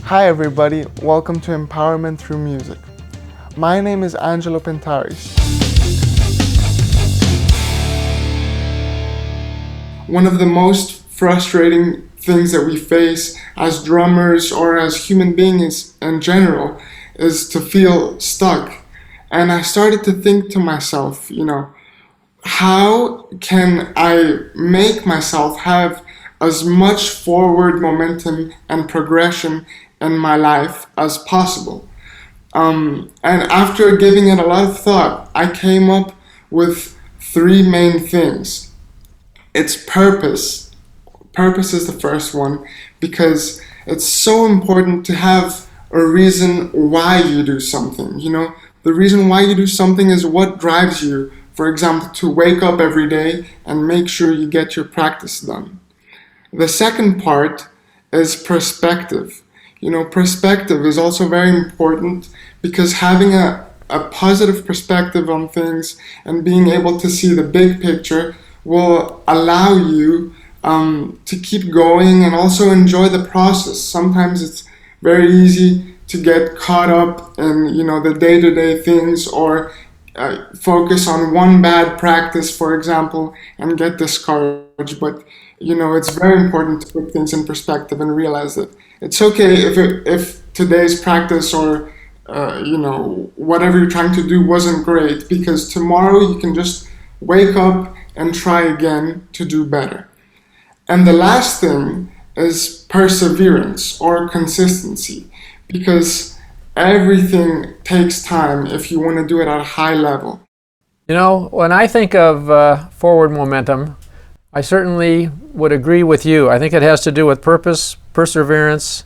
Hi everybody, welcome to Empowerment Through Music. My name is Angelo Pentaris. One of the most frustrating things that we face as drummers or as human beings in general is to feel stuck. And I started to think to myself, how can I make myself have as much forward momentum and progression in my life as possible? And after giving it a lot of thought, I came up with three main things. It's purpose. Purpose is the first one because it's so important to have a reason why you do something. The reason why you do something is what drives you, for example, to wake up every day and make sure you get your practice done. The second part is perspective. Perspective is also very important because having a positive perspective on things and being able to see the big picture will allow you to keep going and also enjoy the process. Sometimes it's very easy to get caught up in the day-to-day things or focus on one bad practice, for example, and get discouraged. But it's very important to put things in perspective and realize that it's okay if today's practice or whatever you're trying to do wasn't great, because tomorrow you can just wake up and try again to do better. And the last thing is perseverance or consistency, because everything takes time if you want to do it at a high level. When I think of forward momentum, I certainly would agree with you. I think it has to do with purpose, perseverance,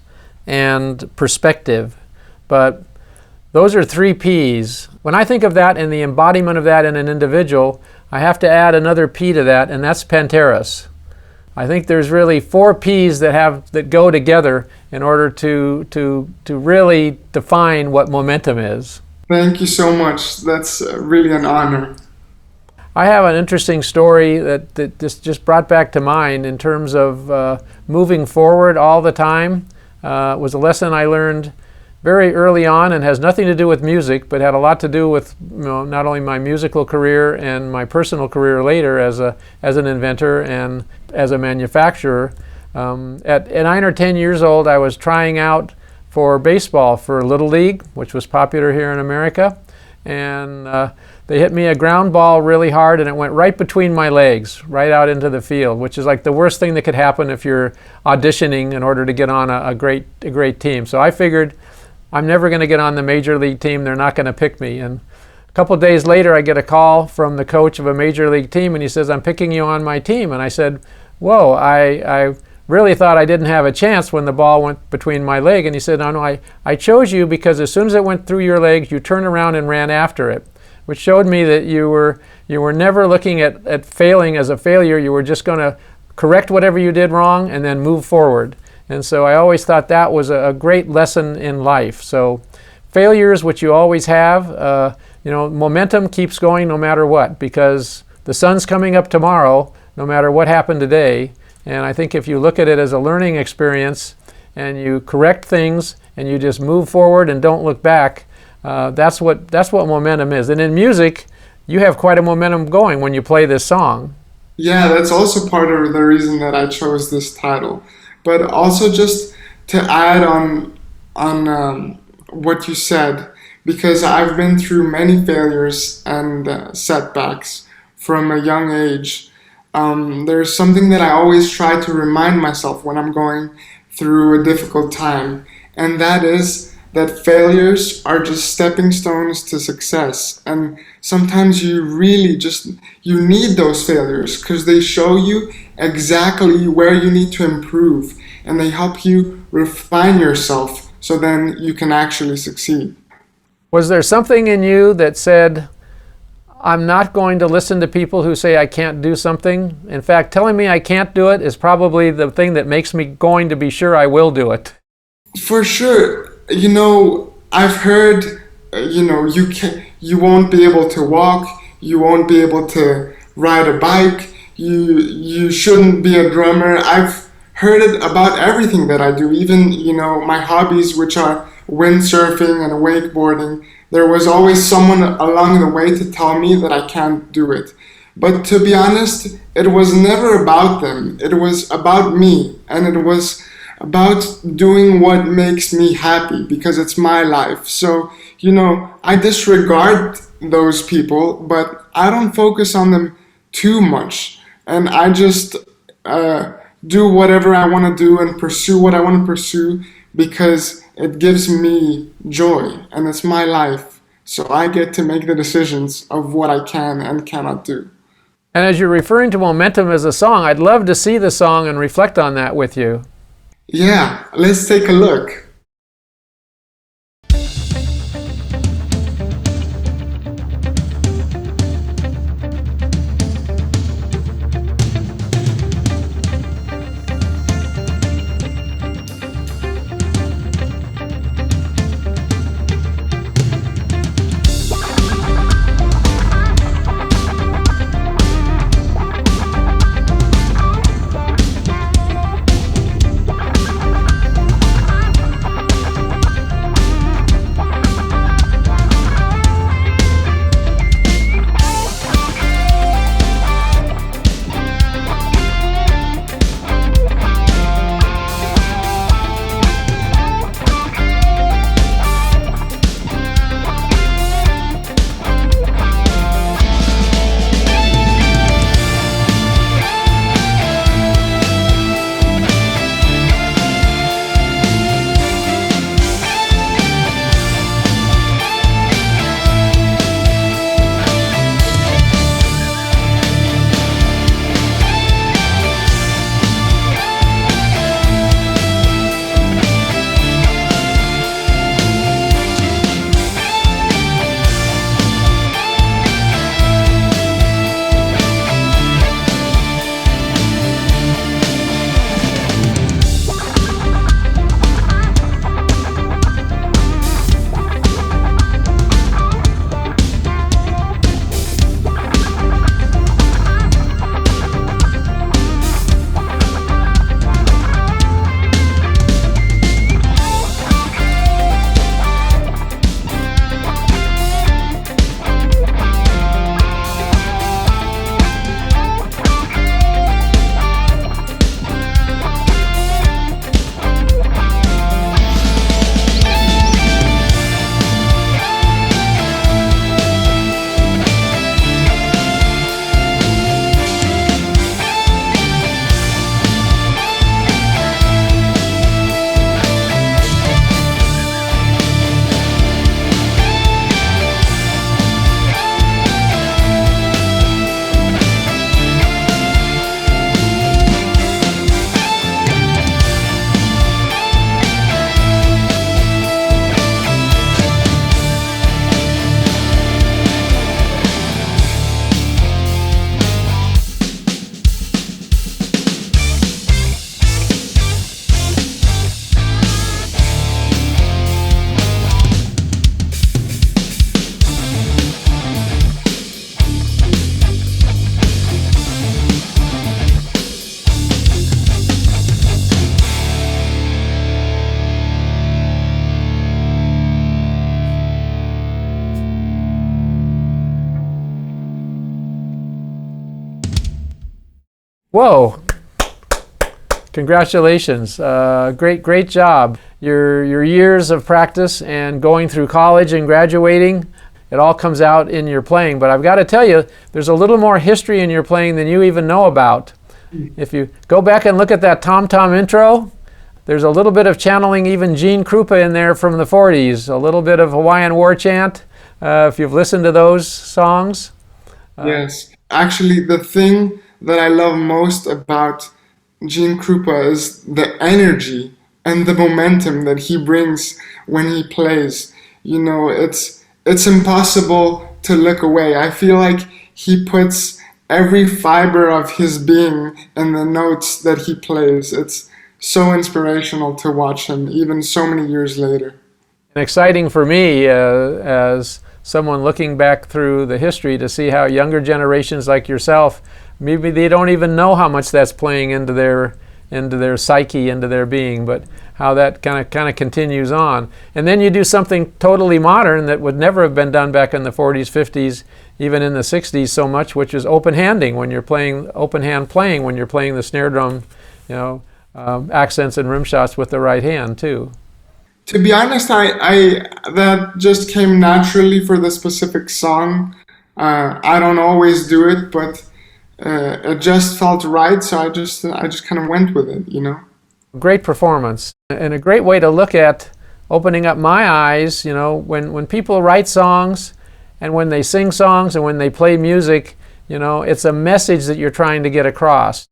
and perspective. But those are three P's. When I think of that and the embodiment of that in an individual, I have to add another P to that, and that's Pentaris. I think there's really four P's that go together in order to really define what momentum is. Thank you so much. That's really an honor. I have an interesting story that this just brought back to mind in terms of moving forward all the time. It was a lesson I learned very early on and has nothing to do with music, but had a lot to do with not only my musical career and my personal career later as an inventor and as a manufacturer. At 9 or 10 years old, I was trying out for baseball for Little League, which was popular here in America, and they hit me a ground ball really hard, and it went right between my legs, right out into the field, which is like the worst thing that could happen if you're auditioning in order to get on a great team. So I figured, I'm never going to get on the major league team. They're not going to pick me. And a couple of days later, I get a call from the coach of a major league team, and he says, "I'm picking you on my team." And I said, "Whoa, I really thought I didn't have a chance when the ball went between my leg." And he said, No, I chose you because as soon as it went through your legs, you turned around and ran after it, which showed me that you were never looking at failing as a failure. You were just going to correct whatever you did wrong and then move forward. And so I always thought that was a great lesson in life. So failures, which you always have, momentum keeps going no matter what, because the sun's coming up tomorrow, no matter what happened today. And I think if you look at it as a learning experience and you correct things and you just move forward and don't look back, that's what momentum is. And in music, you have quite a momentum going when you play this song. Yeah, that's also part of the reason that I chose this title. But also just to add on what you said, because I've been through many failures and setbacks from a young age. There's something that I always try to remind myself when I'm going through a difficult time, and that is that failures are just stepping stones to success. And sometimes you really you need those failures because they show you exactly where you need to improve, and they help you refine yourself so then you can actually succeed. Was there something in you that said, "I'm not going to listen to people who say I can't do something"? In fact, telling me I can't do it is probably the thing that makes me going to be sure I will do it. For sure. I've heard, you won't be able to walk, you won't be able to ride a bike, you shouldn't be a drummer. I've heard it about everything that I do, even, you know, my hobbies, which are windsurfing and wakeboarding. There was always someone along the way to tell me that I can't do it. But to be honest, it was never about them. It was about me, and it was about doing what makes me happy because it's my life. So, you know, I disregard those people, but I don't focus on them too much. And I just do whatever I want to do and pursue what I want to pursue because it gives me joy and it's my life. So I get to make the decisions of what I can and cannot do. And as you're referring to momentum as a song, I'd love to see the song and reflect on that with you. Yeah, let's take a look. Whoa! Congratulations. Great job. Your years of practice and going through college and graduating, it all comes out in your playing. But I've got to tell you, there's a little more history in your playing than you even know about. If you go back and look at that tom-tom intro, there's a little bit of channeling even Gene Krupa in there from the 40s, a little bit of Hawaiian war chant, if you've listened to those songs. Yes. Actually, the thing that I love most about Gene Krupa is the energy and the momentum that he brings when he plays. You know, it's impossible to look away. I feel like he puts every fiber of his being in the notes that he plays. It's so inspirational to watch him, even so many years later. And exciting for me as someone looking back through the history to see how younger generations like yourself, maybe they don't even know how much that's playing into into their psyche, into their being, but how that kind of continues on. And then you do something totally modern that would never have been done back in the 40s, 50s, even in the 60s so much, which is open handing when you're playing, open hand playing when you're playing the snare drum, accents and rim shots with the right hand too. To be honest, I that just came naturally for the specific song. I don't always do it, but it just felt right, so I just kind of went with it, you know. Great performance, and a great way to look at opening up my eyes. You know, when people write songs, and when they sing songs, and when they play music, you know, it's a message that you're trying to get across.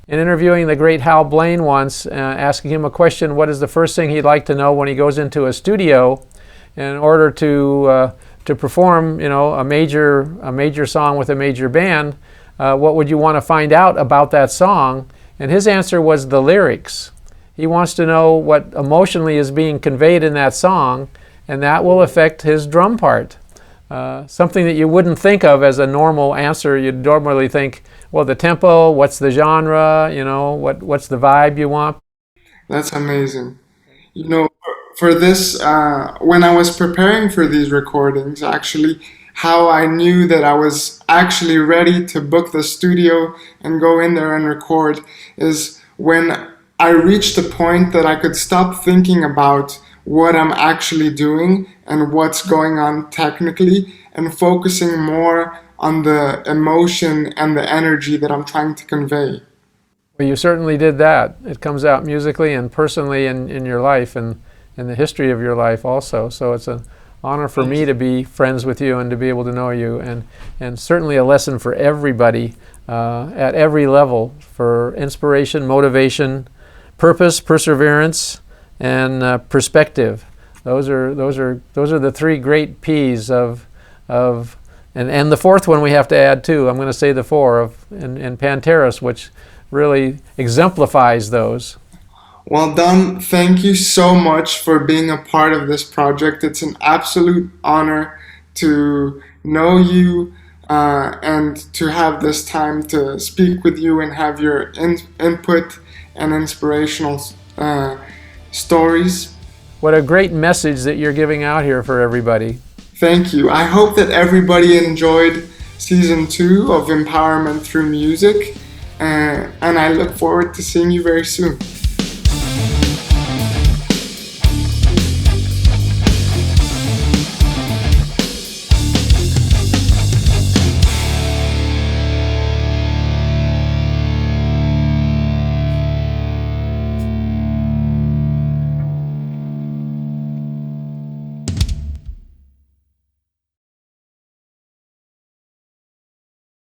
In interviewing the great Hal Blaine once, asking him a question, what is the first thing he'd like to know when he goes into a studio in order to perform, you know, a major song with a major band, what would you want to find out about that song? And his answer was the lyrics. He wants to know what emotionally is being conveyed in that song, and that will affect his drum part. Something that you wouldn't think of as a normal answer. You'd normally think, well, the tempo, what's the genre, you know, what's the vibe you want? That's amazing. You know, for this, when I was preparing for these recordings, actually, how I knew that I was actually ready to book the studio and go in there and record is when I reached the point that I could stop thinking about what I'm actually doing and what's going on technically and focusing more on the emotion and the energy that I'm trying to convey. Well, you certainly did that. It comes out musically and personally in your life and in the history of your life also. So it's an honor for me to be friends with you and to be able to know you, and certainly a lesson for everybody at every level for inspiration, motivation, purpose, perseverance, and perspective. Those are the three great P's of and the fourth one we have to add too. I'm going to say the four in Pentaris, which really exemplifies those. Well done. Thank you so much for being a part of this project. It's an absolute honor to know you and to have this time to speak with you and have your input and inspirational stories. What a great message that you're giving out here for everybody. Thank you. I hope that everybody enjoyed season 2 of Empowerment Through Music, and I look forward to seeing you very soon.